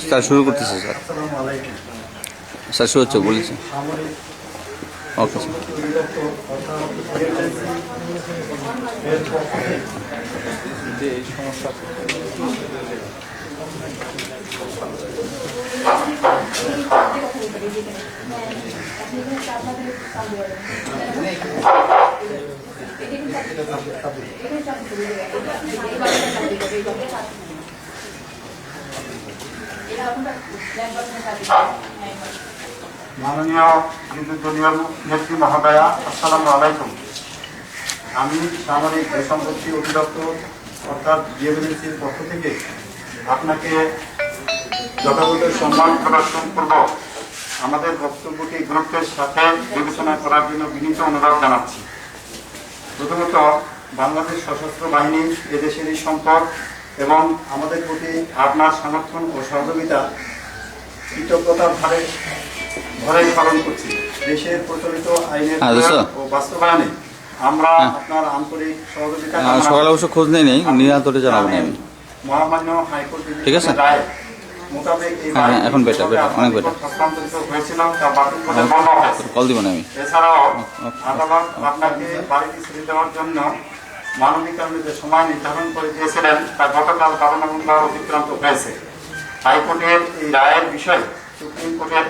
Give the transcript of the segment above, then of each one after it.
Sir শুরু করতেছে sir sir শুরু হচ্ছে বলেছে ওকে স্যার যে এই সমস্যা মাননীয় বিদ্যুৎ দলীয় নেত্রী মহোদয়া, আসসালামু আলাইকুম। আমি সামরিক বেসম্পত্তি অধিদপ্তর অর্থাৎ ডিএমএনসির পক্ষ থেকে আপনাকে যথাযথ সম্মান প্রদর্শন পূর্বক আমাদের বক্তব্যকে গুরুত্বের সাথে বিবেচনা করার জন্য বিনীত অনুরোধ জানাচ্ছি। প্রথমত, বাংলাদেশ সশস্ত্র বাহিনী এদেশেরই সম্পদ এবং আমাদের প্রতি আপনার সমর্থন ও সহযোগিতা কৃতজ্ঞতার ভরে পালন করছি। দেশের প্রচলিত আইনের ও বাস্তবায়নে আমরা আপনার আন্তরিক সহযোগিতা সকালে অবশ্য খোঁজ নেই নিরান্তরে জানাবো আমি। মহামান্য হাইকোর্ট ঠিক আছে রায় মোতাবেক এখন বেটার অনেক বেটার হস্তান্তরিত হয়েছিল তা বাতিল করে বন্ধ হয়েছে। কল দিব না আমি। এছাড়াও আদালত আপনাকে বাড়িতে ছেড়ে দেওয়ার জন্য মানবিক কারণে যে সময় নির্ধারণ করে দিয়েছিলেন তা গতকাল 12 নভেম্বর অতিক্রান্ত হয়েছে। হাইকোর্টের এই রায়ের বিষয়ে সুপ্রিম কোর্টের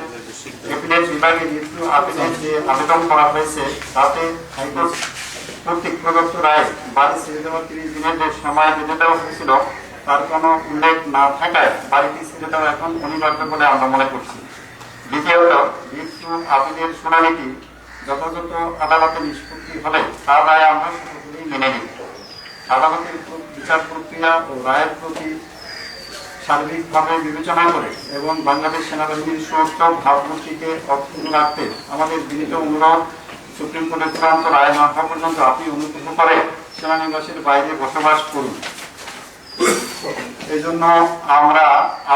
এপিলেট বিভাগে রিভিউ আপিলের যে আবেদন করা হয়েছে তাতে হাইকোর্ট কর্তৃক প্রদত্ত রায় বাড়ি ছেড়ে দেওয়ার 30 দিনের যে সময় বেঁধে দেওয়া হয়েছিল তার কোনো উল্লেখ না থাকায় বাড়িটি ছেড়ে দেওয়া এখন অনিবার্য বলে আমরা মনে করছি। দ্বিতীয়ত, রিভিউ আপিলের শুনানিটি যথাযথ আদালতে নিষ্পত্তি হলে তার রায় আমরা সকলেই মেনে নিই। আদালতের বিচার প্রক্রিয়া ও রায়ের প্রতি সার্বিকভাবে বিবেচনা করে এবং বাংলাদেশ সেনাবাহিনীর সুরক্ষা ভাবমূর্তিকে অক্ষুণ্ণ রাখতে আমাদের বিনীত অনুরোধ, সুপ্রিম কোর্টের চূড়ান্ত রায় না হওয়া পর্যন্ত আপনি অনুগ্রহ করে সেনানিবাসের বাইরে বসবাস করুন। এই জন্য আমরা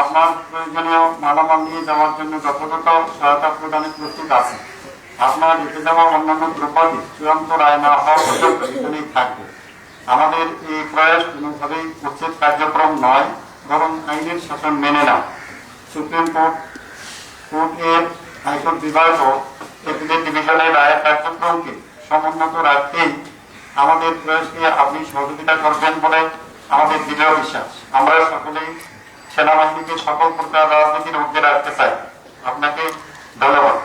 আপনার প্রয়োজনীয় মালামাল নিয়ে যাওয়ার জন্য যথাযথ সহায়তা প্রদানে প্রস্তুত আছি। আপনার রেখে যাওয়া অন্যান্য দ্রব্যাদি চূড়ান্ত রায় না হওয়া পর্যন্ত এখানেই থাকবে। আমাদের এই প্রয়াস কোনোভাবেই উচ্ছেদ কার্যক্রম নয়, বরং আইনের শাসন মেনে নাও। সুপ্রিম কোর্টের হাইকোর্ট বিভাগ ও এপিলেট ডিভিশনের রায়ের কার্যক্রমকে সমুন্নত রাখতেই আমাদের প্রয়াসকে আপনি সহযোগিতা করবেন বলে আমাদের দৃঢ় বিশ্বাস। আমরা সকলেই সেনাবাহিনীকে সকল প্রকার রাজনীতির ঊর্ধ্বে রাখতে চাই। আপনাকে ধন্যবাদ।